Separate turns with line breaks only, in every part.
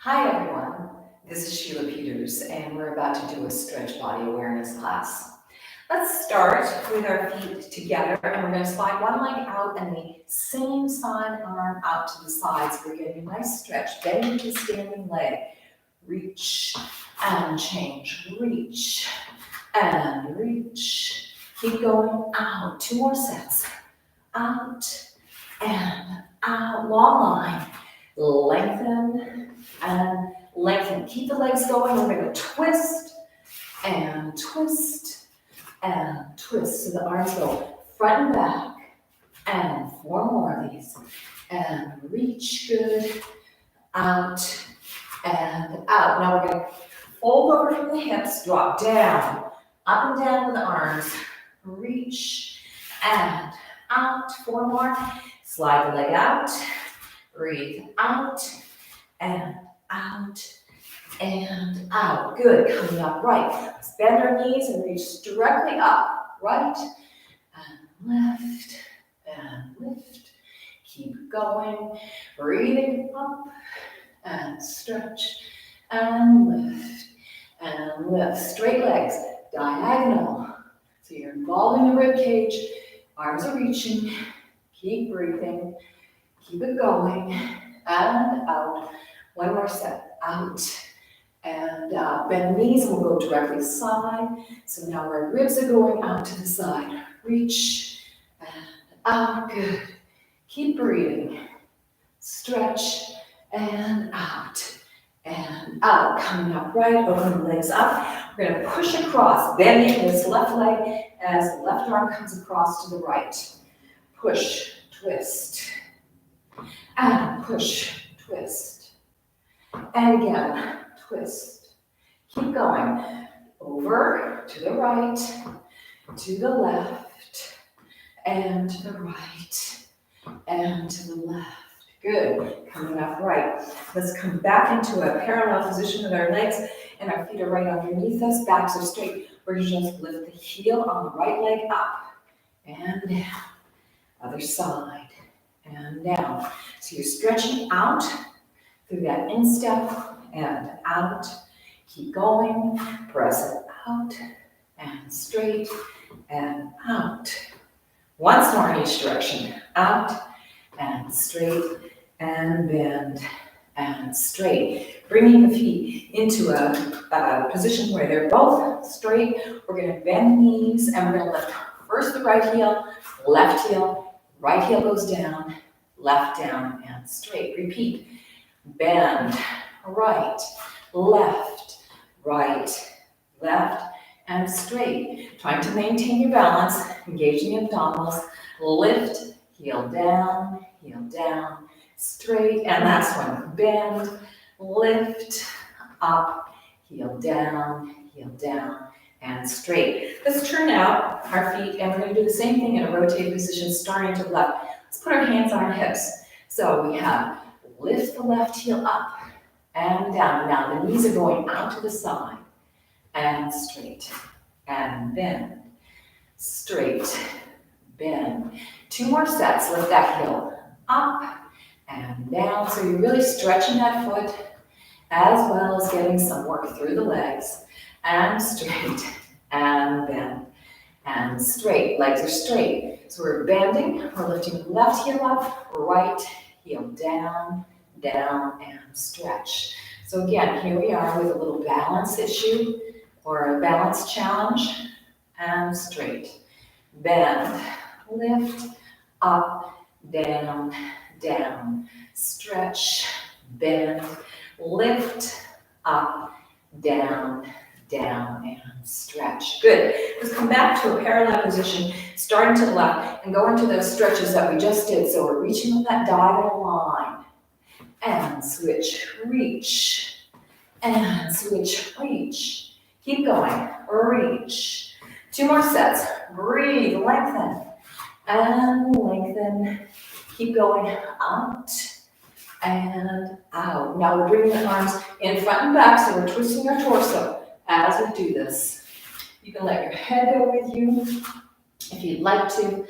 Hi everyone, this is Sheila Peters and we're about to do a stretch body awareness class. Let's start with our feet together and we're going to slide one leg out and the same side arm out to the side. So we're getting a nice stretch, bending the standing leg. Reach and change, reach and reach. Keep going out, 2 more sets. Out and out, long line. Lengthen and lengthen. Keep the legs going. We're going to twist and twist and twist. So the arms go front and back. And 4 more of these. And reach, good. Out and out. Now we're going to fold over from the hips, drop down, up and down with the arms. Reach and out. 4 more. Slide the leg out. Breathe out and out and out. Good. Coming up right. Let's bend our knees and reach directly up. Right and left and lift. Keep going. Breathing up and stretch and lift and lift. Straight legs, diagonal. So you're involving the rib cage. Arms are reaching. Keep breathing. Keep it going, and out. 1 more set, out, and out. Bend knees, and we'll go directly side. So now our ribs are going out to the side. Reach, and out, good. Keep breathing. Stretch, and out, and out. Coming up right, open the legs up. We're gonna push across, bending this left leg as the left arm comes across to the right. Push, twist. And push, twist. And again, twist. Keep going. Over to the right, to the left, and to the right, and to the left. Good. Coming up right. Let's come back into a parallel position with our legs, and our feet are right underneath us. Backs are straight. We're going to just lift the heel on the right leg up and down. Other side. And down. So you're stretching out through that instep and out. Keep going. Press it out and straight and out. Once more in each direction. Out and straight and bend and straight. Bringing the feet into a position where they're both straight. We're going to bend the knees and we're going to lift first the right heel, left heel. Right heel goes down, left down, and straight. Repeat. Bend, right, left, and straight. Trying to maintain your balance, engaging the abdominals. Lift, heel down, straight. And last one. Bend, lift, up, heel down, and straight. Let's turn out our feet and we're going to do the same thing in a rotated position starting to the left. Let's put our hands on our hips. So we have lift the left heel up and down. Now the knees are going out to the side and straight and bend, straight, bend. 2 more sets. Lift that heel up and down. So you're really stretching that foot as well as getting some work through the legs. And straight, and bend, and straight. Legs are straight. So we're bending, we're lifting the left heel up, right heel down, and stretch. So again, here we are with a little balance issue or a balance challenge, and straight. Bend, lift, up, down, stretch, bend, lift, up, down, and stretch. Good. Let's come back to a parallel position, starting to the left, and go into those stretches that we just did. So we're reaching on that diagonal line. And switch, reach. And switch, reach. Keep going. Reach. 2 more sets. Breathe, lengthen. And lengthen. Keep going out and out. Now we're bringing the arms in front and back, so we're twisting our torso. As we do this, you can let your head go with you if you'd like to,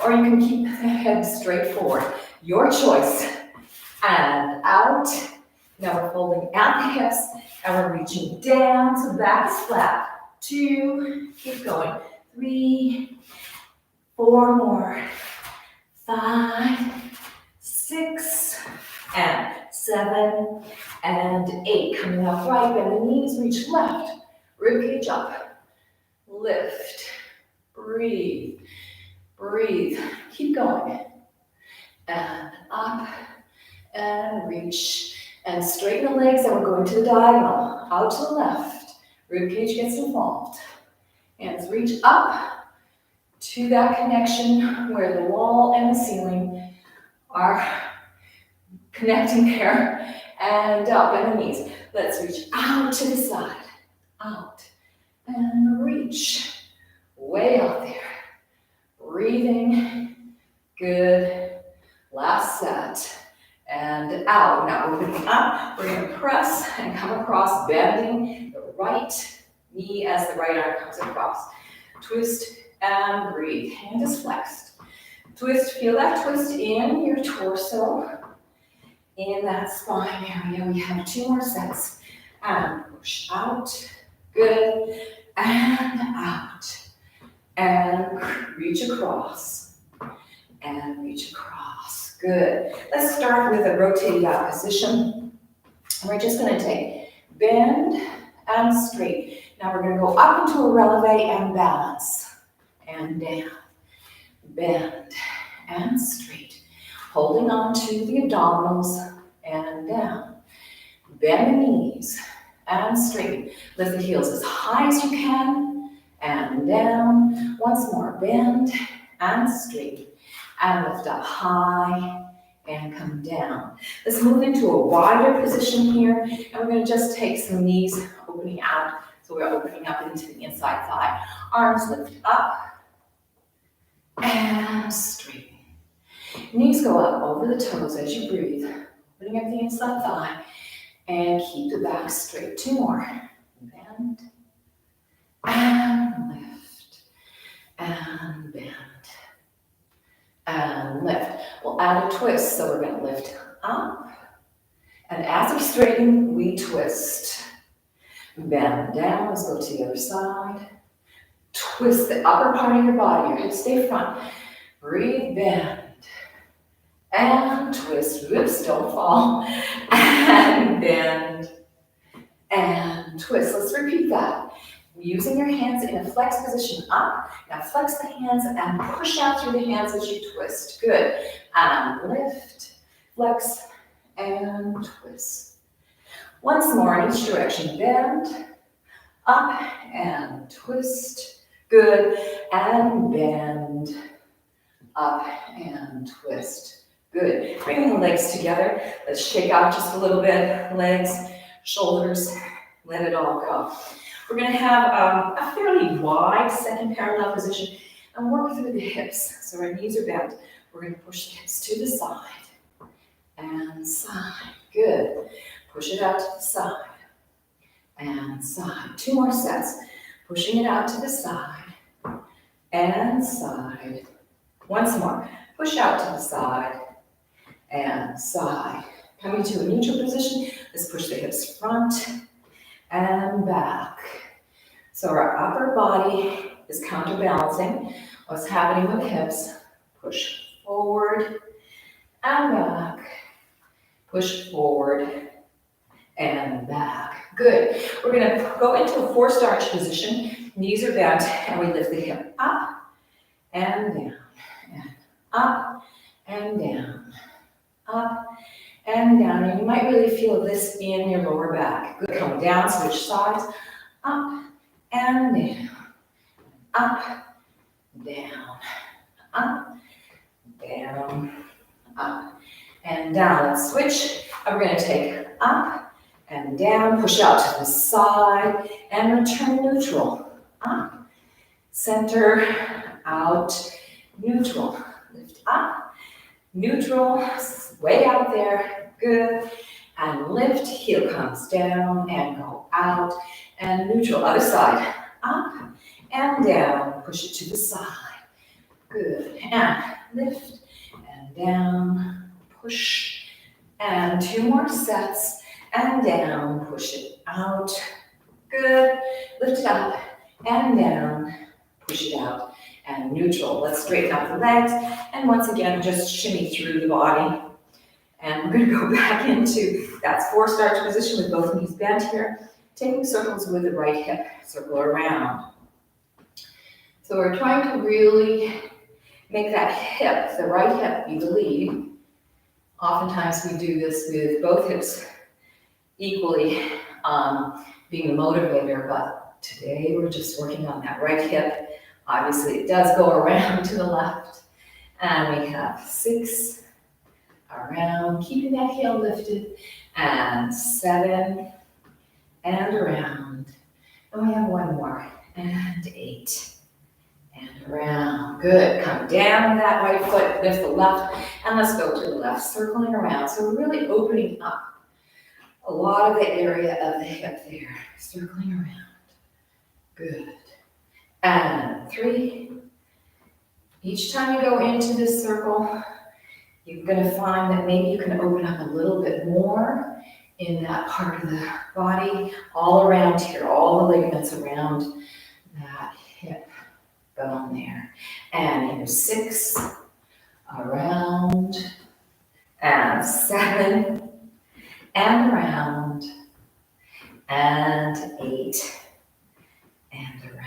or you can keep the head straight forward. Your choice. And out Now we're folding out the hips and we're reaching down so the back is flat. 2, keep going. 3, 4 more. 5, 6, and 7, and 8. Coming up right, bend the knees, reach left. Ribcage up. Lift. Breathe. Breathe. Keep going. And up. And reach. And straighten the legs, and we're going to the diagonal. Out to the left. Ribcage gets involved. Hands reach up to that connection where the wall and the ceiling are connecting there. And up, bend the knees. Let's reach out to the side. Out. And reach. Way out there. Breathing. Good. Last set. And out. Now we're moving up. We're going to press and come across, bending the right knee as the right arm comes across. Twist and breathe. Hand is flexed. Twist. Feel that twist in your torso. In that spine area. We have 2 more sets. And push out. Good. And out. And reach across. And reach across. Good. Let's start with a rotated out position. We're just going to take bend and straight. Now we're going to go up into a releve and balance. And down. Bend and straight. Holding on to the abdominals and down. Bend the knees and straighten. Lift the heels as high as you can and down. Once more, bend and straighten. And lift up high and come down. Let's move into a wider position here. And we're going to just take some knees opening out. So we're opening up into the inside thigh. Arms lift up and straighten. Knees go up over the toes as you breathe. Opening up the inside thigh. And keep the back straight. 2 more. Bend. And lift. And bend. And lift. We'll add a twist. So we're going to lift up. And as we straighten, we twist. Bend down. Let's go to the other side. Twist the upper part of your body. Your hips stay front. Breathe, bend. And twist. Whoops, don't fall. And bend. And twist. Let's repeat that. Using your hands in a flex position up. Now flex the hands and push out through the hands as you twist. Good. And lift, flex, and twist. Once more in each direction. Bend, up, and twist. Good. And bend, up, and twist. Good. Bringing the legs together. Let's shake out just a little bit. Legs, shoulders, let it all go. We're going to have a fairly wide second parallel position and work through the hips. So our knees are bent. We're going to push the hips to the side and side. Good. Push it out to the side and side. 2 more sets. Pushing it out to the side and side. Once more. Push out to the side and side. Coming to a neutral position. Let's push the hips front and back. So our upper body is counterbalancing what's happening with hips. Push forward and back. Push forward and back. Good. We're going to go into a forced arch position. Knees are bent and we lift the hip up and down. And up and down. Up and down. And you might really feel this in your lower back. Good. Come down, switch sides. Up and down. Up, down. Up, down. Up and down. Let's switch. And we're going to take up and down. Push out to the side and return neutral. Up, center, out, neutral. Lift up, neutral, way out there. Good. And lift, heel comes down and go out and neutral. Other side, up and down. Push it to the side. Good. And lift and down, push. And 2 more sets. and down, push it out. Good. Lift it up and down, push it out, and neutral. Let's straighten out the legs, and once again, just shimmy through the body. And we're going to go back into that forced arch position with both knees bent here, taking circles with the right hip, circle around. So we're trying to really make that hip, the right hip, be the lead. Oftentimes we do this with both hips equally being the motivator, but today we're just working on that right hip. Obviously it does go around to the left, and we have 6, around, keeping that heel lifted, and 7, and around, and we have 1 more, and 8, and around. Good. Come down with that right foot, lift the left, and let's go to the left, circling around. So we're really opening up a lot of the area of the hip there, circling around. Good. And 3. Each time you go into this circle, you're going to find that maybe you can open up a little bit more in that part of the body, all around here, all the ligaments around that hip bone there. And here's 6, around, and 7, and around, and 8, and around.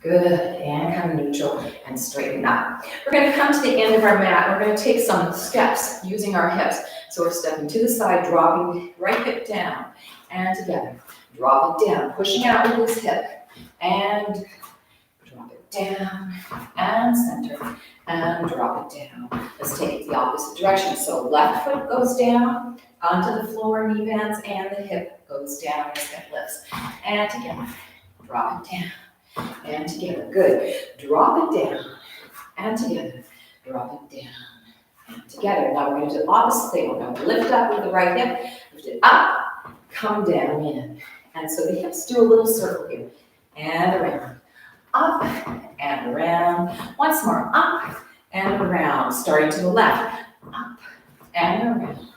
Good, and come neutral and straighten up. We're going to come to the end of our mat. We're going to take some steps using our hips. So we're stepping to the side, dropping right hip down, and together. Drop it down, pushing out with this hip, and drop it down, and center, and drop it down. Let's take it the opposite direction. So left foot goes down onto the floor, knee bends, and the hip goes down as hip lifts. And together, drop it down, and together. Good. Drop it down, and together. Drop it down, and together. Now we're going to do the opposite thing. We're going to lift up with the right hip, lift it up, come down in. And so the hips do a little circle here, and around. Up, and around. Once more, up, and around. Starting to the left. Up, and around.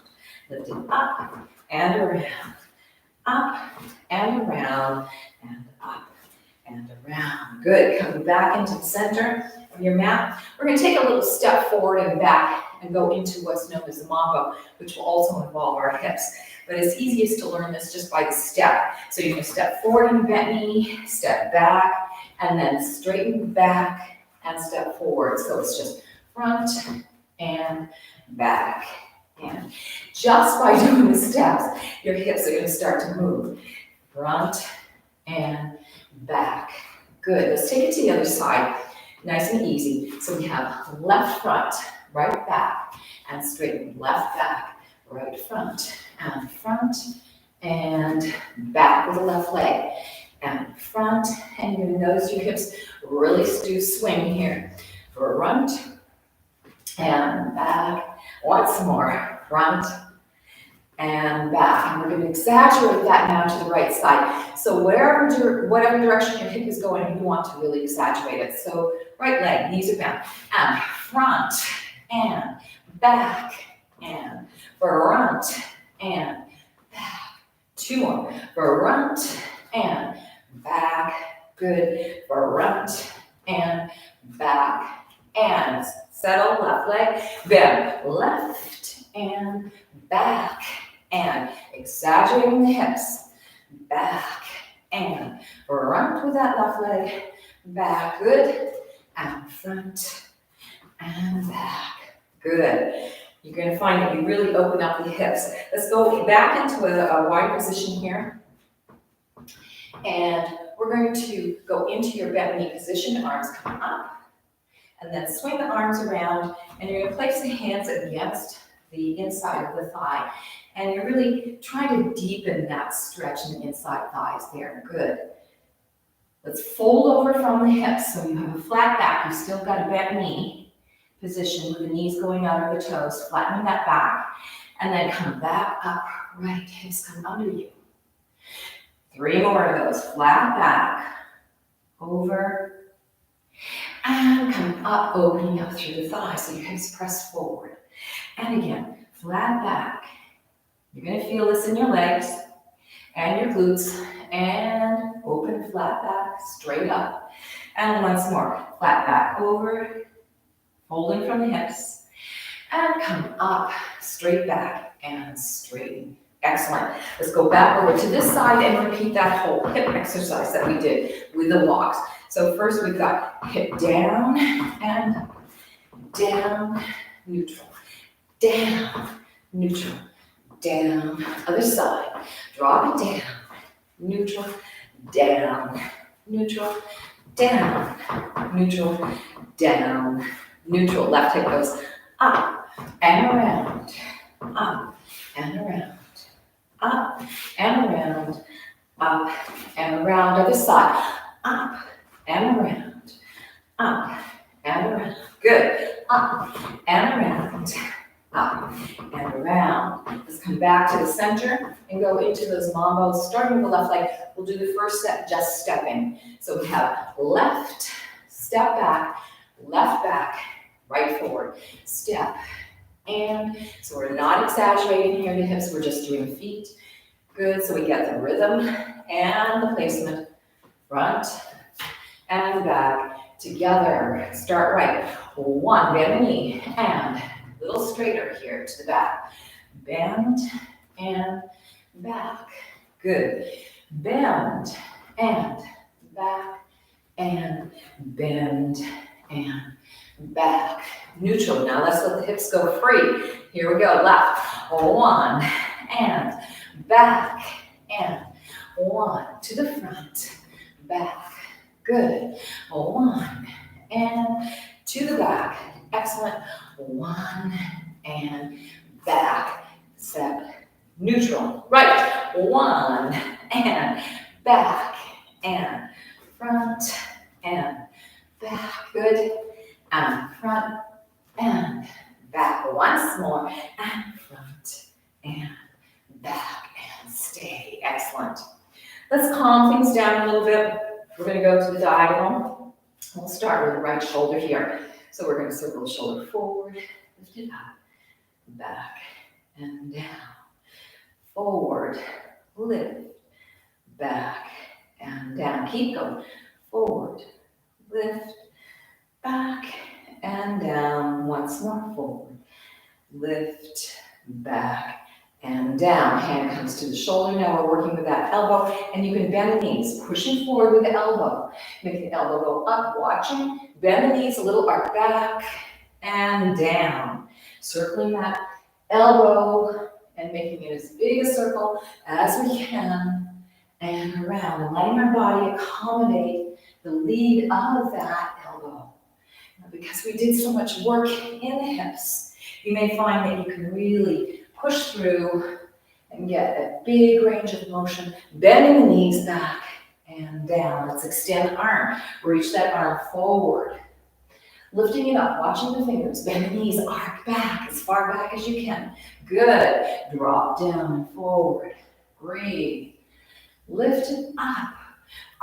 Lift it up, and around. Up, and around, and up, and around. Good. Coming back into the center of your mat. We're going to take a little step forward and back and go into what's known as the mambo, which will also involve our hips. But it's easiest to learn this just by the step. So you're going to step forward in a bent knee, step back, and then straighten back and step forward. So it's just front and back. And just by doing the steps, your hips are going to start to move. Front and back. Good. Let's take it to the other side. Nice and easy. So we have left front, right back, and straighten. Left back, right front, and back with the left leg. And front, and you're going to notice your hips really do swing here. Front and back. Once more. Front and back. And we're going to exaggerate that now to the right side. So whatever direction your hip is going, you want to really exaggerate it. So right leg, knees are bent. And front and back and front and back. 2 more. Front and back. Good. Front and back. And settle, left leg. Bend. Left and back. And exaggerating the hips. Back and front with that left leg. Back. Good. And front and back. Good. You're going to find that you really open up the hips. Let's go back into a wide position here. And we're going to go into your bent knee position. Arms come up. And then swing the arms around. And you're going to place the hands against the inside of the thigh. And you're really trying to deepen that stretch in the inside thighs there. Good. Let's fold over from the hips. So you have a flat back. You've still got a bent knee position with the knees going out of the toes, flattening that back, and then come back up, right, hips come under you. 3 more of those, flat back, over, and come up, opening up through the thighs, so your hips press forward. And again, flat back, You're gonna feel this in your legs and your glutes, and open, flat back, straight up. And once more, flat back over, folding from the hips, and come up, straight back, and straighten. Excellent. Let's go back over to this side and repeat that whole hip exercise that we did with the walks. So first we've got hip down and down, neutral, down, neutral, down, other side, drop it down, neutral, down, neutral, down, neutral, down, neutral. Left hip goes up and around, up and around, up and around, up and around. Other side, up and around, up and around. Good. Up and around, up and around. Let's come back to the center and go into those mambos. Starting with the left leg, we'll do the first step just stepping. So we have left, step back, left back, right forward, step. And so we're not exaggerating here the hips, we're just doing feet. Good, so we get the rhythm and the placement, front and back together. Start right. One, bend the knee, and a little straighter here to the back. Bend and back. Good. Bend and back and bend and back. Neutral. Now let's let the hips go free. Here we go. Left. One and back and one to the front. Back. Good. One and to the back. Excellent. One and back. Step. Neutral. Right. One and back and front and back. Good. And front and back. Once more. And front and back and stay. Excellent. Let's calm things down a little bit. We're going to go to the diagonal. We'll start with the right shoulder here. So we're going to circle the shoulder forward, lift it up, back and down. Forward, lift, back and down. Keep going. Forward, lift, back and down. Once more. Forward, lift, back and down. Hand comes to the shoulder. Now we're working with that elbow, and you can bend the knees, pushing forward with the elbow. Make the elbow go up, watching. Bend the knees, a little arc back and down. Circling that elbow and making it as big a circle as we can and around, and letting our body accommodate the lead of that elbow. Now, because we did so much work in the hips, you may find that you can really push through and get a big range of motion, bending the knees back and down. Let's extend the arm. Reach that arm forward. Lifting it up, watching the fingers. Bend the knees, arc back as far back as you can. Good. Drop down and forward. Breathe. Lift it up.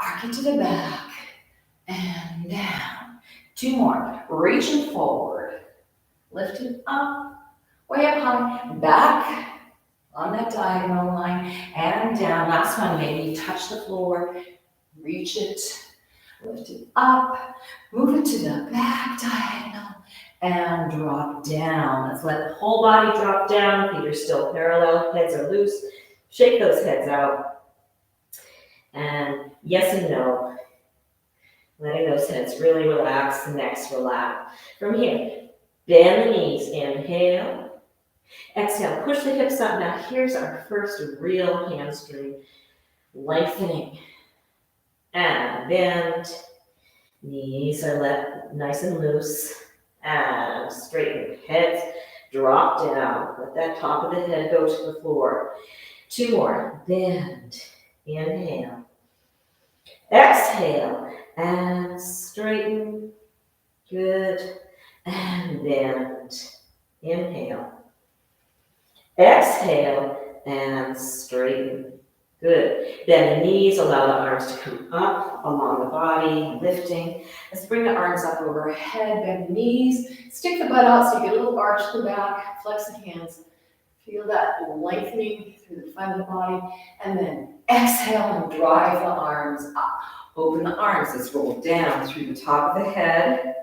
Arc it to the back and down. Two more. Reaching forward. Lift it up. Way up high, back on that diagonal line and down. Last one, maybe you touch the floor, reach it, lift it up, move it to the back diagonal and drop down. Let's let the whole body drop down. Feet are still parallel, heads are loose. Shake those heads out. And yes and no. Letting those heads really relax, the necks relax. From here, bend the knees, inhale. Exhale, push the hips up. Now here's our first real hamstring. Lengthening. And bend. Knees are left nice and loose. And straighten. Heads drop down. Let that top of the head go to the floor. Two more. Bend. Inhale. Exhale. And straighten. Good. And bend. Inhale. Exhale and straighten. Good. Bend the knees, allow the arms to come up along the body, lifting. Let's bring the arms up overhead, bend the knees, stick the butt out so you get a little arch to the back, flex the hands. Feel that lengthening through the front of the body. And then exhale and drive the arms up. Open the arms. Let's roll down through the top of the head,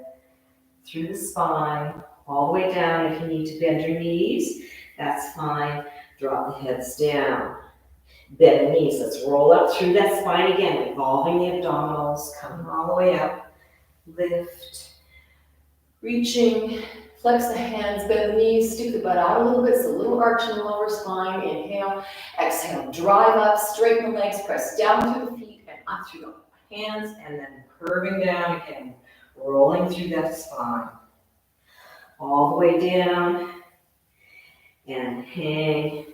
through the spine, all the way down. If you need to bend your knees, that's fine. Drop the heads down. Bend the knees. Let's roll up through that spine again, involving the abdominals, coming all the way up. Lift. Reaching. Flex the hands, bend the knees, stick the butt out a little bit, so a little arch in the lower spine. Inhale. Exhale. Drive up. Straighten the legs. Press down through the feet and up through the hands. And then curving down again. Rolling through that spine. All the way down. And hang.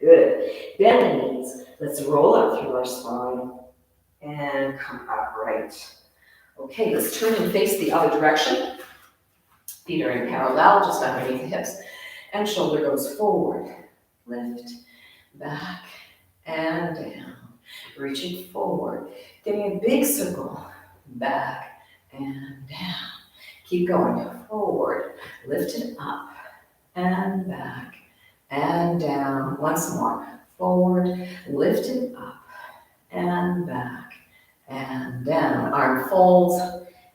Good. Bend the knees. Let's roll up through our spine and come upright. Okay, let's turn and face the other direction. Feet are in parallel, just underneath the hips. And shoulder goes forward. Lift, back, and down. Reaching forward. Getting a big circle. Back and down. Keep going. Forward. Lift it up and back. And down, once more, forward, lift it up, and back, and down. Arm folds,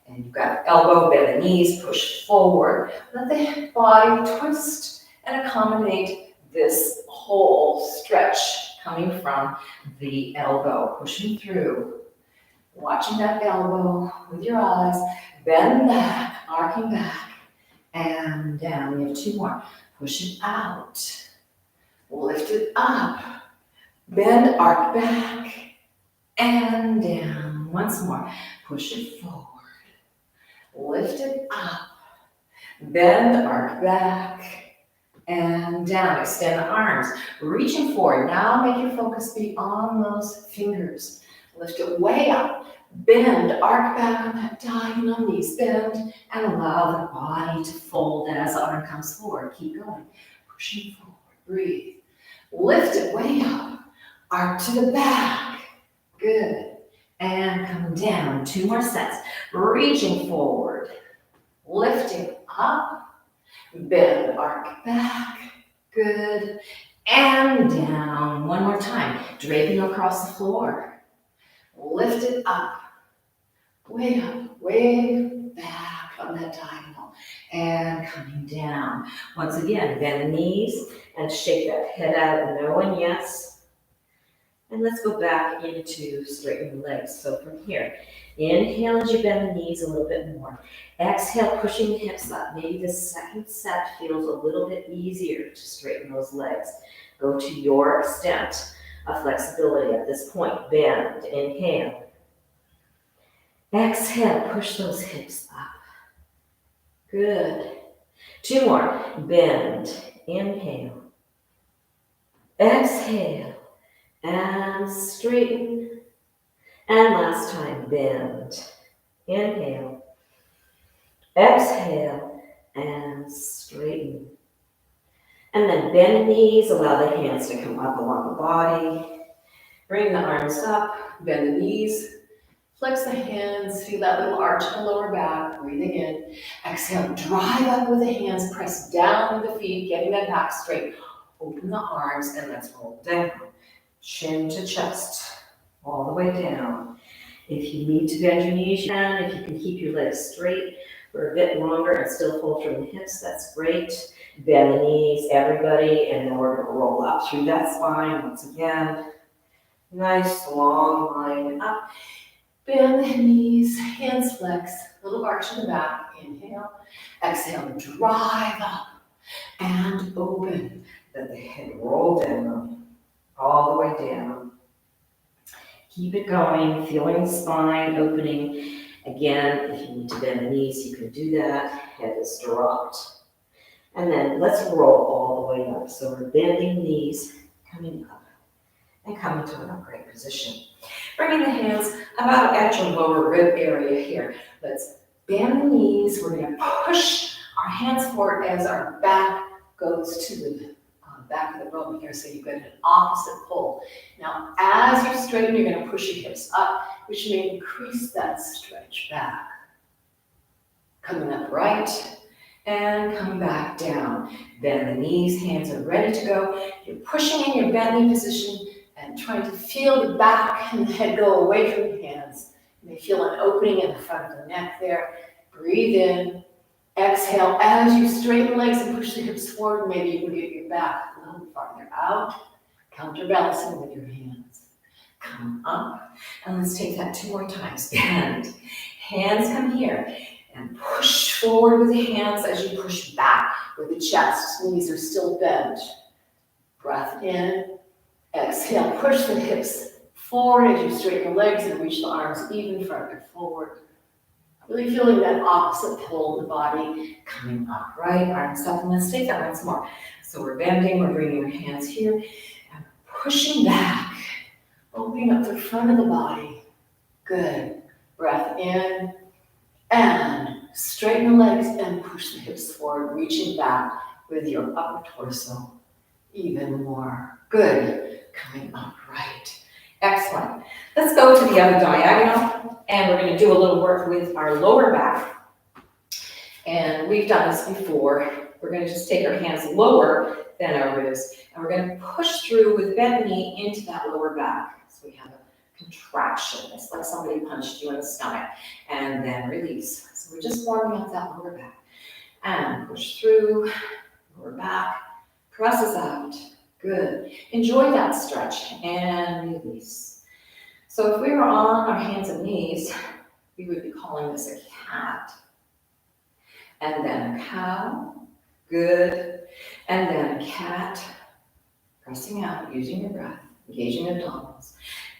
and you've got elbow, bend the knees, push forward. Let the body twist and accommodate this whole stretch coming from the elbow, pushing through. Watching that elbow with your eyes, bend back, arcing back, and down. We have two more. Push it out. Lift it up. Bend, arc back, and down. Once more. Push it forward. Lift it up. Bend, arc back, and down. Extend the arms. Reaching forward. Now make your focus be on those fingers. Lift it way up. Bend, arc back on that diagonal, knees bend, and allow the body to fold as the arm comes forward. Keep going. Pushing forward. Breathe. Lift it way up. Arc to the back. Good. And come down. Two more sets. Reaching forward. Lifting up. Bend, arc back. Good. And down. One more time. Draping across the floor. Lift it up. Way up. Way back on that diagonal. And coming down. Once again, bend the knees and shake that head out. No and yes. And let's go back into straightening the legs. So from here, inhale as you bend the knees a little bit more. Exhale, pushing the hips up. Maybe the second set feels a little bit easier to straighten those legs. Go to your extent of flexibility at this point. Bend, inhale. Exhale, push those hips up. Good. Two more. Bend, inhale. Exhale. And straighten. And last time, bend. Inhale. Exhale. And straighten. And then bend the knees. Allow the hands to come up along the body. Bring the arms up. Bend the knees. Flex the hands. Feel that little arch in the lower back. Breathing in. Exhale. Drive up with the hands. Press down with the feet. Getting that back straight. Open the arms. And let's roll down. Chin to chest, all the way down. If you need to bend your knees, you can. If you can keep your legs straight for a bit longer and still fold from the hips, that's great. Bend the knees, everybody, and then we're going to roll up through that spine once again. Nice long line up. Bend the knees, hands flex, little arch in the back. Inhale, exhale, drive up and open. Let the head roll down. All the way down. Keep it going, feeling the spine opening. Again, if you need to bend the knees, you can do that. Head is dropped. And then let's roll all the way up. So we're bending knees, coming up, and coming to an upright position. Bringing the hands about at your lower rib area here. Let's bend the knees. We're going to push our hands forward as our back goes to the back of the room here, so you've got an opposite pull. Now, as you straighten, you're going to push your hips up, which may increase that stretch back. Coming up right, And come back down. Bend the knees, hands are ready to go. You're pushing in your bending position and trying to feel the back and the head go away from your hands. You may feel an opening in the front of the neck there. Breathe in. Exhale as you straighten legs and push the hips forward. Maybe you can get your back a little farther out. Counterbalancing with your hands. Come up. And let's take that 2 more times. Bend. Hands come here. And push forward with the hands as you push back with the chest. Knees are still bent. Breath in. Exhale. Push the hips forward as you straighten the legs and reach the arms even further forward. Really feeling that opposite pole of the body coming up, right? Arms up, and let's take that once more. So we're bending, we're bringing our hands here, and pushing back, opening up the front of the body. Good. Breath in, and straighten the legs and push the hips forward, reaching back with your upper torso. Even more. Good. Coming up, right. Excellent. Let's go to the other diagonal, and we're going to do a little work with our lower back. And we've done this before. We're going to just take our hands lower than our ribs, and we're going to push through with bent knee into that lower back. So we have a contraction. It's like somebody punched you in the stomach, and then release. So we're just warming up that lower back. And push through, lower back, presses out. Good. Enjoy that stretch and release. So if we were on our hands and knees, we would be calling this a cat. And then a cow. Good. And then a cat. Pressing out, using your breath, engaging the abdominals.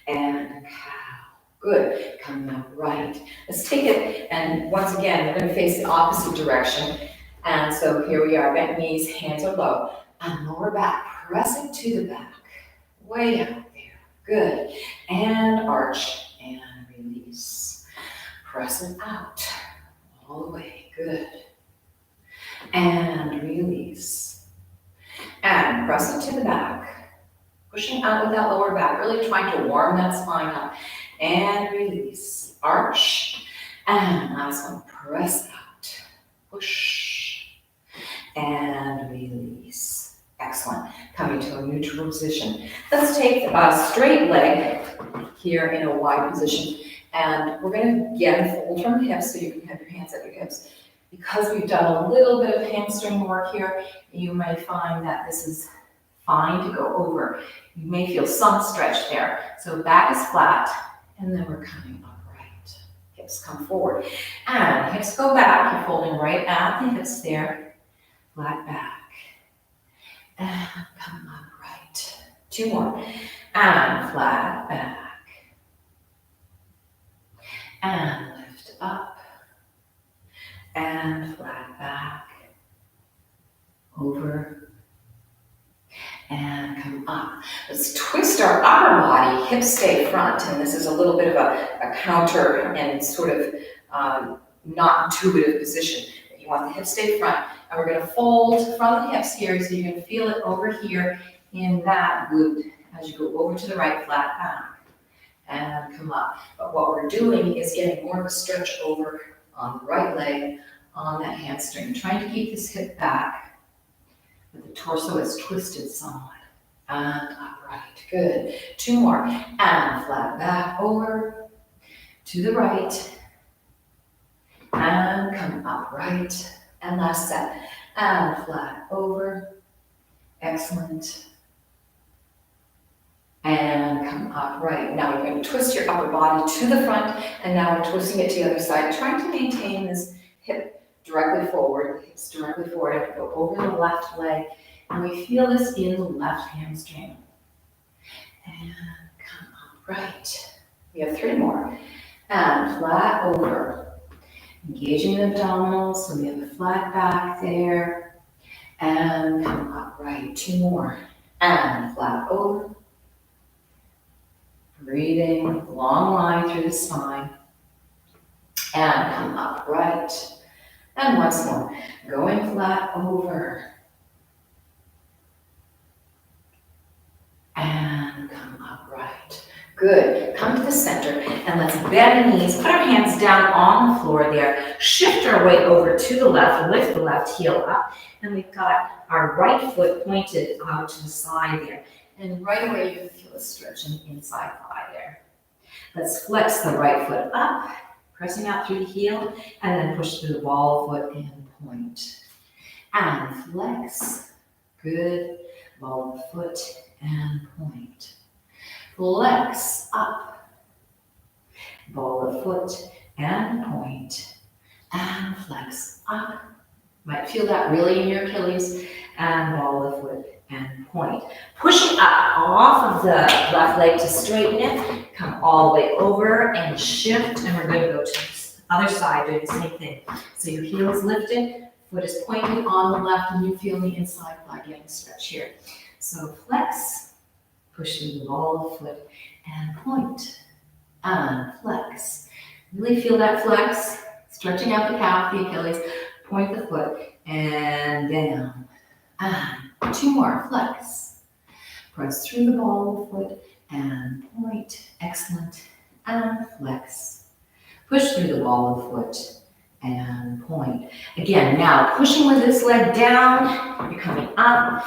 And a cow. Good. Coming up right. Let's take it, and once again, we're going to face the opposite direction. And so here we are, bent knees, hands are low. And lower back, pressing to the back, way out there. Good. And arch and release. Press it out all the way. Good. And release. And press it to the back. Pushing out with that lower back, really trying to warm that spine up. And release. Arch. And last one, press out. Push. And release. Excellent. Coming to a neutral position. Let's take a straight leg here in a wide position. And we're going to again fold from the hips so you can have your hands at your hips. Because we've done a little bit of hamstring work here, you may find that this is fine to go over. You may feel some stretch there. So back is flat, and then we're coming upright. Hips come forward. And hips go back. You're folding right at the hips there. Flat back. And come upright. 2 more. And flat back. And lift up. And flat back. Over. And come up. Let's twist our upper body. Hips stay front. And this is a little bit of a counter and sort of not intuitive position. You want the hips stay front. And we're going to fold from the hips here, so you're going to feel it over here in that glute as you go over to the right, flat back, and come up. But what we're doing is getting more of a stretch over on the right leg, on that hamstring, trying to keep this hip back, but the torso is twisted somewhat, and upright. Good. 2 more, and flat back, over to the right, and come upright. And last set, and flat over. Excellent. And come upright. Now you're going to twist your upper body to the front, and now we're twisting it to the other side, trying to maintain this hip directly forward, hips directly forward. I go over the left leg, and we feel this in the left hamstring. And come upright. We have 3 more. And flat over. Engaging the abdominals, so we have a flat back there. And come upright. 2 more. And flat over. Breathing, long line through the spine. And come upright. And once more. Going flat over. And come upright. Good. Come to the center and let's bend the knees. Put our hands down on the floor there. Shift our weight over to the left. Lift the left heel up. And we've got our right foot pointed out to the side there. And right away, you can feel a stretch in the inside thigh there. Let's flex the right foot up, pressing out through the heel, and then push through the ball foot and point. And flex. Good. Ball of foot and point. Flex up. Ball of foot and point. And flex up. Might feel that really in your Achilles. And ball of foot and point. Pushing up off of the left leg to straighten it. Come all the way over and shift. And we're going to go to the other side, doing the same thing. So your heel is lifted, foot is pointed on the left, and you feel the inside thigh getting stretched here. So flex, push through the ball of foot, and point. And flex. Really feel that flex, stretching out the calf, the Achilles. Point the foot, and down. And two more, flex. Press through the ball of foot, and point. Excellent. And flex. Push through the ball of foot, and point. Again, now pushing with this leg down, you're coming up,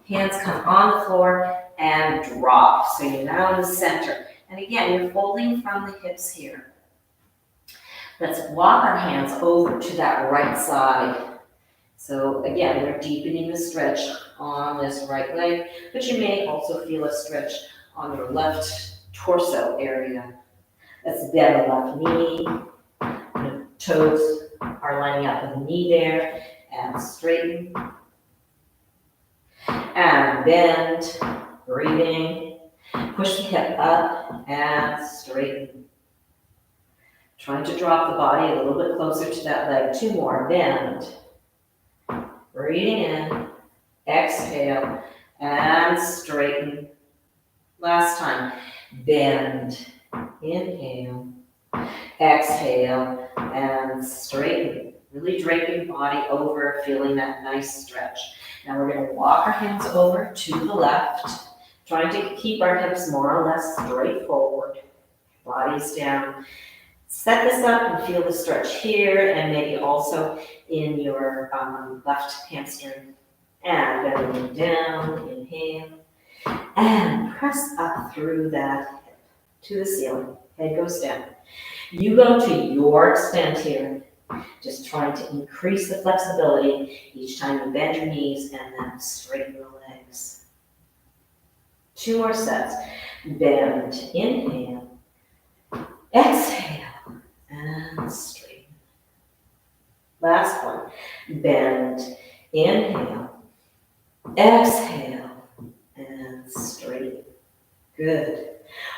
hands come on the floor, and drop. So you're now in the center. And again, you're folding from the hips here. Let's walk our hands over to that right side. So again, we're deepening the stretch on this right leg, but you may also feel a stretch on your left torso area. Let's bend the left knee. The toes are lining up with the knee there, and straighten. And bend, breathing. Push the hip up and straighten. Trying to drop the body a little bit closer to that leg. Two more, bend. Breathing in, exhale, and straighten. Last time, bend, inhale, exhale, and straighten. Really draping the body over, feeling that nice stretch. Now we're going to walk our hands over to the left, trying to keep our hips more or less straight forward. Body's down. Set this up and feel the stretch here, and maybe also in your left hamstring. And bending down, inhale, and press up through that hip to the ceiling. Head goes down. You go to your extent here, just trying to increase the flexibility each time you bend your knees and then straighten the legs. Two more sets. Bend, inhale, exhale, and straighten. Last one. Bend, inhale, exhale, and straighten. Good.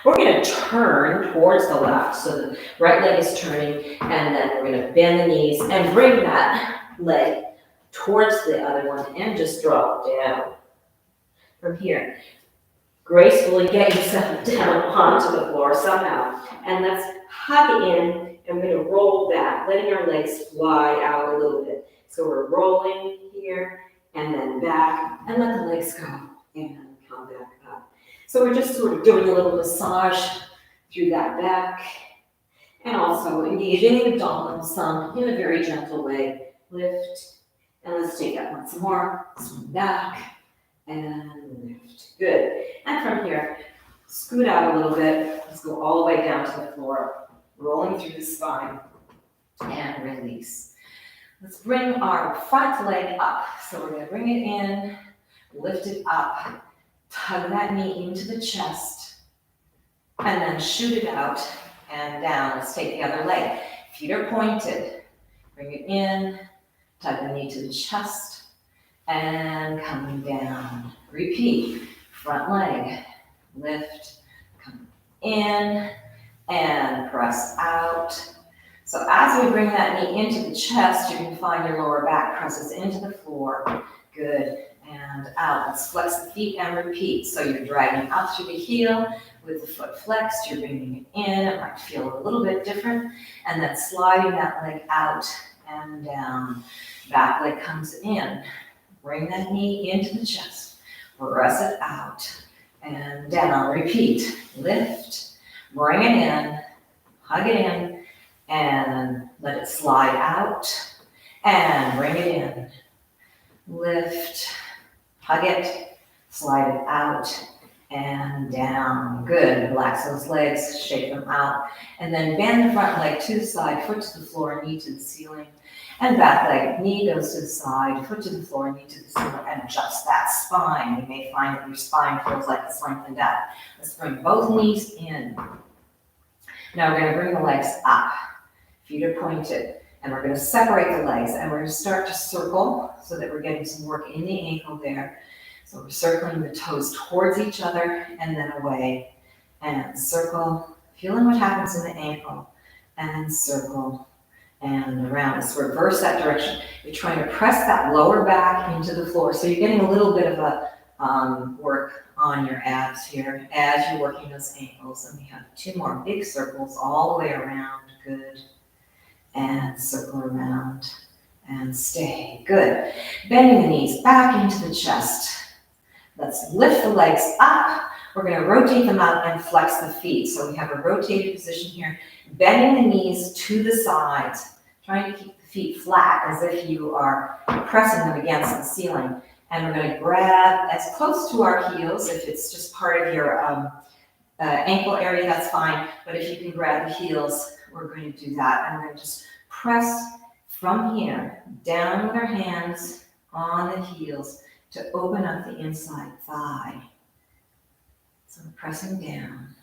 We're going to turn towards the left, so the right leg is turning, and then we're going to bend the knees and bring that leg towards the other one and just drop down. From here, gracefully get yourself down onto the floor somehow, and let's hug in, and we're going to roll back, letting our legs fly out a little bit. So we're rolling here, and then back, and let the legs go, and come back up. So we're just sort of doing a little massage through that back, and also engaging the abdominal some in a very gentle way. Lift, and let's take that once more. Swing back, and lift. Good. And from here, scoot out a little bit. Let's go all the way down to the floor, rolling through the spine, and release. Let's bring our front leg up. So we're going to bring it in, lift it up, tug that knee into the chest, and then shoot it out and down. Let's take the other leg. Feet are pointed. Bring it in, tug the knee to the chest, and coming down. Repeat. Front leg. Lift, come in, and press out. So as we bring that knee into the chest, you can find your lower back presses into the floor. Good. And out. Let's flex the feet and repeat. So you're dragging up through the heel with the foot flexed. You're bringing it in. It might feel a little bit different. And then sliding that leg out and down. Back leg comes in. Bring that knee into the chest. Press it out and down. Repeat. Lift Bring it in, hug it in, and let it slide out. And bring it in. Lift, hug it, slide it out, and down. Good. Relax those legs, shake them out. And then bend the front leg to the side, foot to the floor, knee to the ceiling. And back leg, knee goes to the side, foot to the floor, knee to the ceiling, and adjust that spine. You may find that your spine feels like it's lengthened out. Let's bring both knees in. Now we're going to bring the legs up. Feet are pointed. And we're going to separate the legs, and we're going to start to circle so that we're getting some work in the ankle there. So we're circling the toes towards each other and then away. And circle, feeling what happens in the ankle. And circle. And around. Let's reverse that direction. You're trying to press that lower back into the floor. So you're getting a little bit of a work on your abs here as you're working those ankles. And we have 2 more big circles all the way around. Good. And circle around and stay. Good. Bending the knees back into the chest. Let's lift the legs up. We're going to rotate them out and flex the feet. So we have a rotated position here. Bending the knees to the sides. Trying to keep the feet flat as if you are pressing them against the ceiling. And we're going to grab as close to our heels. If it's just part of your ankle area, that's fine. But if you can grab the heels, we're going to do that. And we're going to just press from here down with our hands on the heels to open up the inside thigh. So we're pressing down.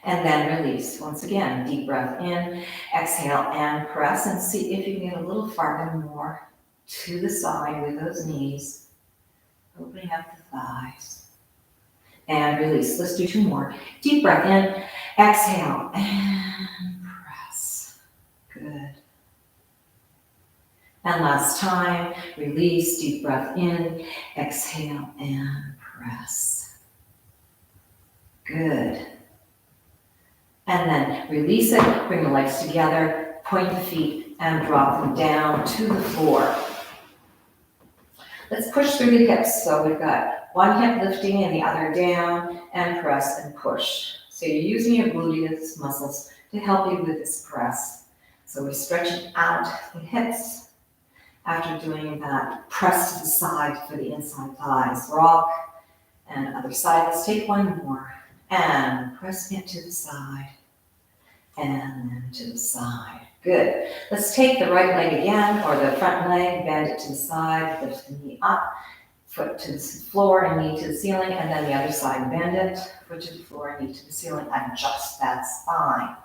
And then release. Once again, deep breath in, exhale and press, and see if you can get a little farther more to the side with those knees. Opening up the thighs. And release. Let's do 2 more. Deep breath in, exhale, and press. Good. And last time, release, deep breath in, exhale, and press. Good. And then release it, bring the legs together, point the feet, and drop them down to the floor. Let's push through the hips. So we've got one hip lifting and the other down, and press and push. So you're using your gluteus muscles to help you with this press. So we're stretching out the hips. After doing that, press to the side for the inside thighs. Rock, and other side. Let's take 1 more. And pressing it to the side. And then to the side. Good. Let's take the right leg again, or the front leg, bend it to the side, lift the knee up, foot to the floor and knee to the ceiling, and then the other side, bend it, foot to the floor, knee to the ceiling, adjust that spine.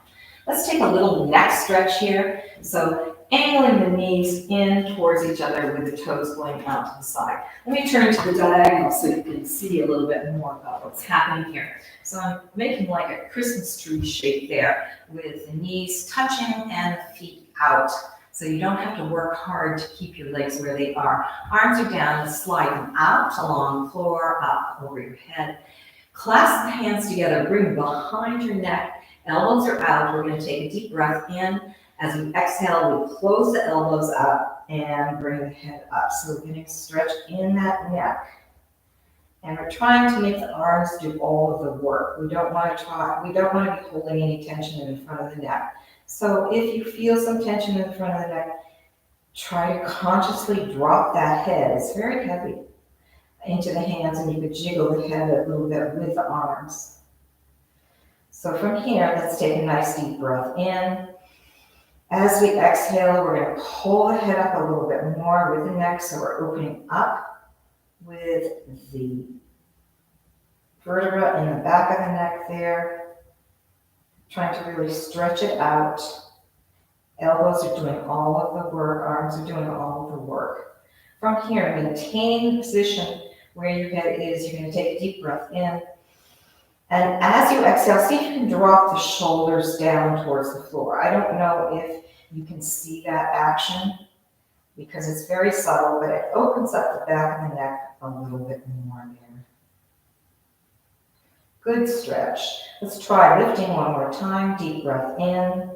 Let's take a little neck stretch here. So angling the knees in towards each other with the toes going out to the side. Let me turn to the diagonal so you can see a little bit more about what's happening here. So I'm making like a Christmas tree shape there with the knees touching and the feet out. So you don't have to work hard to keep your legs where they are. Arms are down, slide them out along the floor, up over your head. Clasp the hands together, bring behind your neck. Elbows are out. We're going to take a deep breath in. As we exhale, we close the elbows up and bring the head up. So we're going to stretch in that neck. And we're trying to make the arms do all of the work. We don't want to be holding any tension in the front of the neck. So if you feel some tension in the front of the neck, try to consciously drop that head. It's very heavy into the hands, and you could jiggle the head a little bit with the arms. So from here, let's take a nice deep breath in. As we exhale, we're going to pull the head up a little bit more with the neck, so we're opening up with the vertebra in the back of the neck there. Trying to really stretch it out. Elbows are doing all of the work, arms are doing all of the work. From here, maintain the position where your head is. You're going to take a deep breath in. And as you exhale, see if you can drop the shoulders down towards the floor. I don't know if you can see that action because it's very subtle, but it opens up the back of the neck a little bit more there. Good stretch. Let's try lifting one more time. Deep breath in.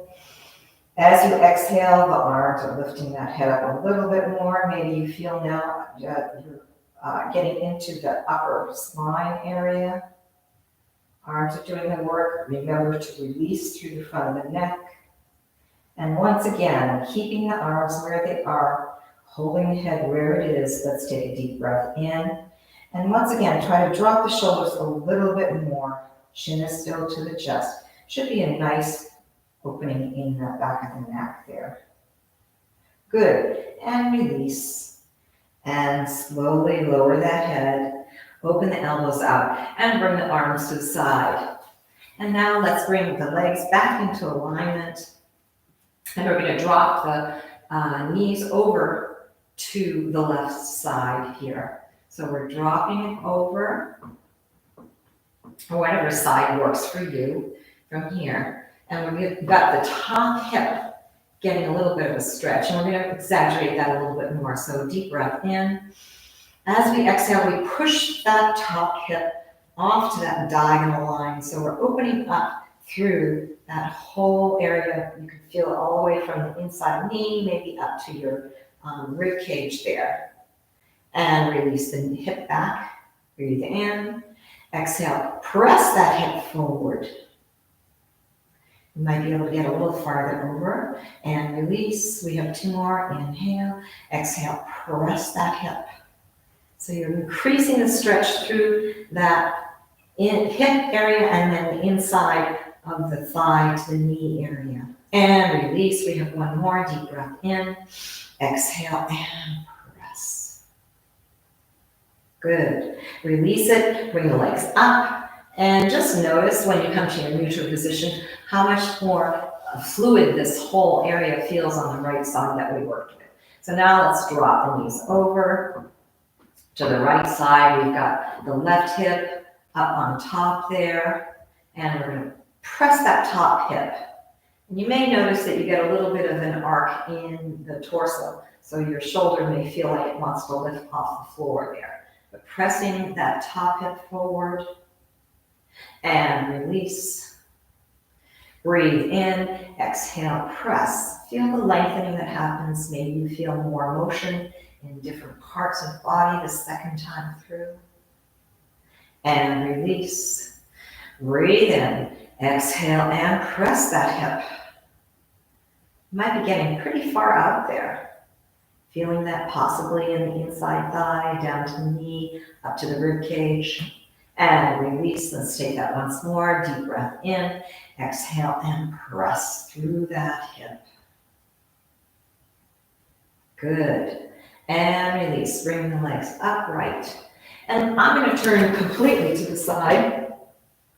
As you exhale, the arms are lifting that head up a little bit more. Maybe you feel now you're getting into the upper spine area.
Arms are doing the work. Remember to release through the front of the neck. And once again, keeping the arms where they are, holding the head where it is. Let's take a deep breath in. And once again, try to drop the shoulders a little bit more. Chin is still to the chest. Should be a nice opening in the back of the neck there. Good. And release. And slowly lower that head. Open the elbows out and bring the arms to the side. And now let's bring the legs back into alignment. And we're going to drop the knees over to the left side here. So we're dropping it over, or whatever side works for you from here. And we've got the top hip getting a little bit of a stretch. And we're going to exaggerate that a little bit more. So deep breath in. As we exhale, we push that top hip off to that diagonal line. So we're opening up through that whole area. You can feel it all the way from the inside knee, maybe up to your rib cage there. And release the hip back. Breathe in. Exhale. Press that hip forward. You might be able to get a little farther over. And release. We have 2 more. Inhale. Exhale. Press that hip. So you're increasing the stretch through that hip area and then the inside of the thigh to the knee area. And release. We have 1 more. Deep breath in. Exhale and press. Good. Release it. Bring the legs up. And just notice when you come to your neutral position how much more fluid this whole area feels on the right side that we worked with. So now let's drop the knees over to the right side. We've got the left hip up on top there. And we're going to press that top hip. And you may notice that you get a little bit of an arc in the torso. So your shoulder may feel like it wants to lift off the floor there. But pressing that top hip forward and release. Breathe in, exhale, press. Feel the lengthening that happens. Maybe you feel more motion in different parts of the body the second time through. And release. Breathe in, exhale, and press that hip. You might be getting pretty far out there. Feeling that possibly in the inside thigh, down to the knee, up to the rib cage. And release. Let's take that once more. Deep breath in, exhale, and press through that hip. Good. And release. Bring the legs upright. And I'm going to turn completely to the side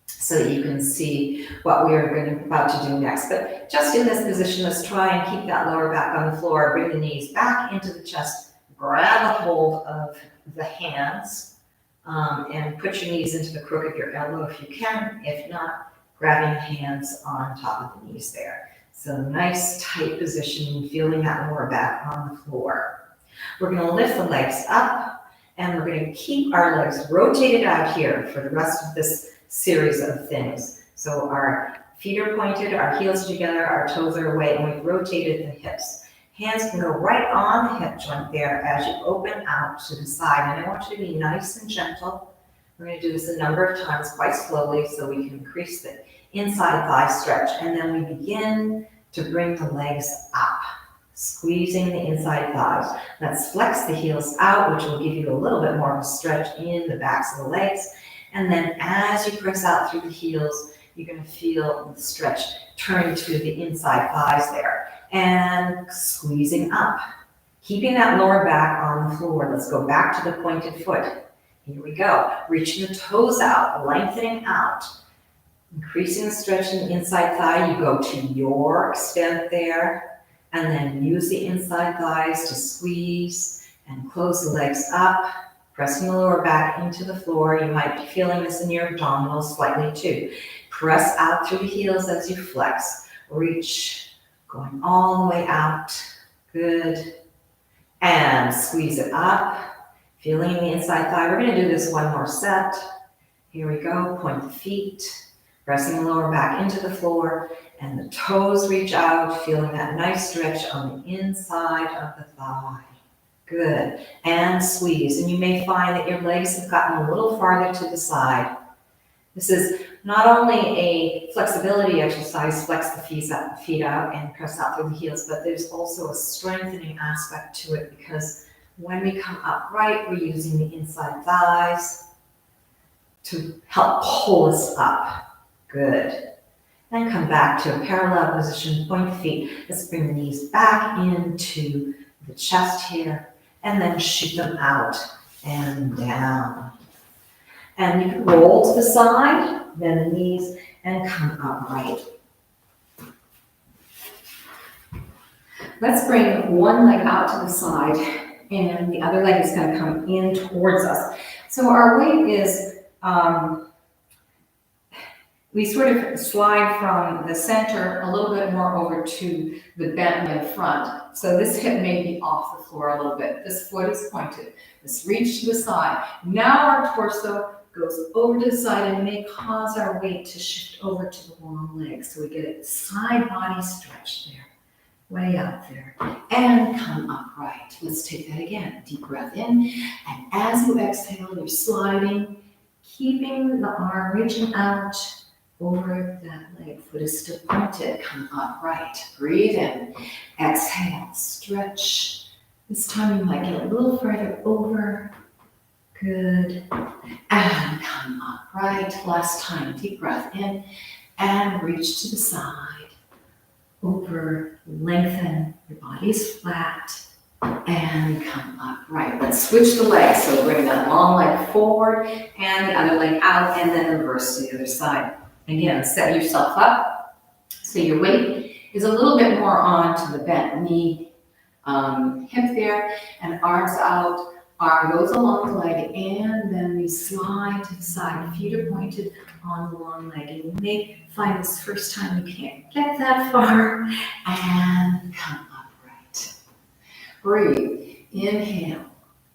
so that you can see what we are about to do next. But just in this position, let's try and keep that lower back on the floor. Bring the knees back into the chest. Grab a hold of the hands and put your knees into the crook of your elbow if you can. If not, grabbing the hands on top of the knees there. So nice tight position, feeling that lower back on the floor. We're going to lift the legs up and we're going to keep our legs rotated out here for the rest of this series of things. So our feet are pointed, our heels are together, our toes are away, and we've rotated the hips. Hands can go right on the hip joint there as you open out to the side. And I want you to be nice and gentle. We're going to do this a number of times quite slowly so we can increase the inside thigh stretch. And then we begin to bring the legs up, squeezing the inside thighs. Let's flex the heels out, which will give you a little bit more of a stretch in the backs of the legs. And then as you press out through the heels, you're going to feel the stretch turn to the inside thighs there. And squeezing up, keeping that lower back on the floor. Let's go back to the pointed foot. Here we go. Reaching the toes out, lengthening out, increasing the stretch in the inside thigh. You go to your extent there, and then use the inside thighs to squeeze and close the legs up, pressing the lower back into the floor. You might be feeling this in your abdominals slightly too. Press out through the heels as you flex. Reach. Going all the way out. Good. And squeeze it up. Feeling the inside thigh. We're going to do this one more set. Here we go. Point the feet. Pressing the lower back into the floor. And the toes reach out. Feeling that nice stretch on the inside of the thigh. Good. And squeeze. And you may find that your legs have gotten a little farther to the side. This is not only a flexibility exercise, flex the feet out and press out through the heels, but there's also a strengthening aspect to it because when we come upright, we're using the inside thighs to help pull us up. Good. Then come back to a parallel position, point the feet. Let's bring the knees back into the chest here and then shoot them out and down. And you can roll to the side, bend the knees, and come upright. Let's bring one leg out to the side, and the other leg is going to come in towards us. So our weight is, we sort of slide from the center a little bit more over to the bent leg front. So this hip may be off the floor a little bit. This foot is pointed. Let's reach to the side. Now our torso goes over to the side and may cause our weight to shift over to the long legs. So we get a side body stretch there, way out there, and come upright. Let's take that again. Deep breath in, and as you exhale, you're sliding, keeping the arm reaching out over that leg. Foot is still pointed. Come upright. Breathe in. Exhale. Stretch. This time you might get a little further over. Good. And come upright. Last time. Deep breath in and reach to the side. Over. Lengthen. Your body's flat. And come upright. Let's switch the legs. So bring that long leg forward and the other leg out and then reverse to the other side. Again, set yourself up so your weight is a little bit more onto the bent knee, hip there, and arms out. Arm goes along the leg, and then we slide to the side. Feet are pointed on the long leg. And you may find this first time you can't get that far, and come upright. Breathe. Inhale,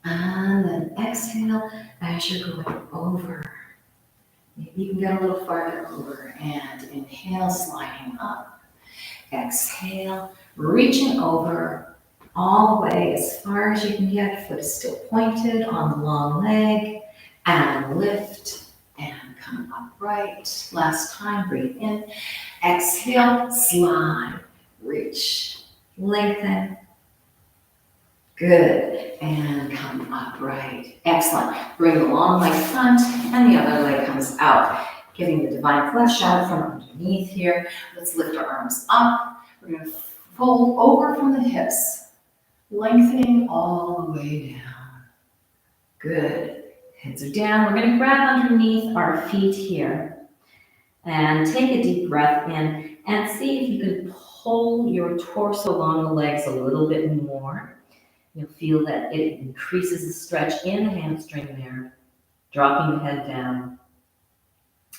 and then exhale as you're going over. Maybe you can get a little farther over, and inhale, sliding up. Exhale, reaching over all the way as far as you can get. Foot is still pointed on the long leg, and lift and come upright. Last time, breathe in. Exhale, slide, reach, lengthen. Good, and come upright. Excellent. Bring the long leg front and the other leg comes out. Getting the divine flesh out from underneath here. Let's lift our arms up. We're going to fold over from the hips, lengthening all the way down. Good. Heads are down. We're going to grab underneath our feet here and take a deep breath in and see if you can pull your torso along the legs a little bit more. You'll feel that it increases the stretch in the hamstring there, dropping the head down.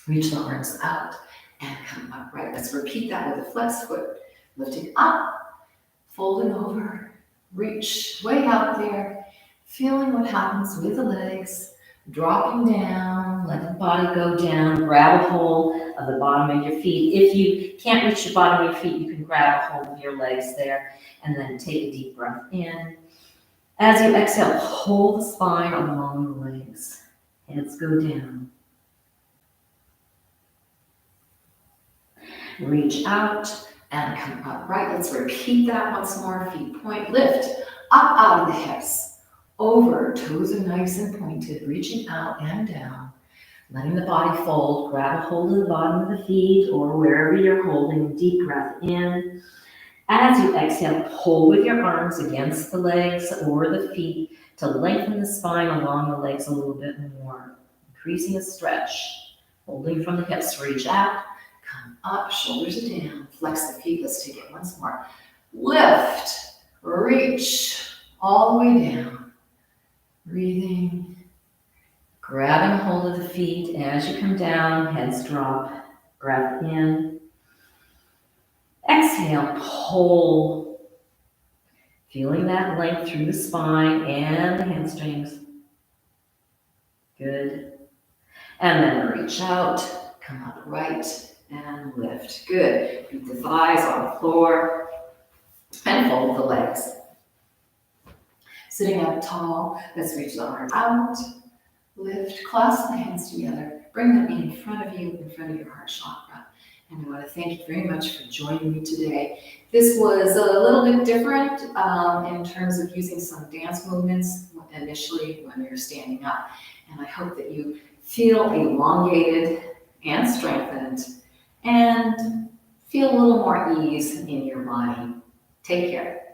Reach the arms out and come upright. Let's repeat that with a flex foot. Lifting up, folding over, reach way out there, feeling what happens with the legs, dropping down, let the body go down, grab a hold of the bottom of your feet. If you can't reach the bottom of your feet, you can grab a hold of your legs there, and then take a deep breath in. As you exhale, hold the spine along the legs. Heads go down. Reach out and come upright. Let's repeat that once more. Feet point, lift, up out of the hips, over, toes are nice and pointed, reaching out and down. Letting the body fold, grab a hold of the bottom of the feet or wherever you're holding, deep breath in. As you exhale, pull with your arms against the legs or the feet to lengthen the spine along the legs a little bit more. Increasing a stretch. Holding from the hips, reach out, come up, shoulders are down. Flex the feet, let's take it once more. Lift, reach, all the way down. Breathing, grabbing a hold of the feet as you come down, heads drop, breath in. Exhale, pull, feeling that length through the spine and the hamstrings. Good. And then reach out, come upright, and lift. Good. Beat the thighs on the floor and fold the legs. Sitting up tall, let's reach the arm out, lift, clasp the hands together,
bring them in front of you, in front of your heart chakra. And I want to thank you very much for joining me today. This was a little bit different in terms of using some dance movements initially when you're standing up. And I hope that you feel elongated and strengthened and feel a little more ease in your body. Take care.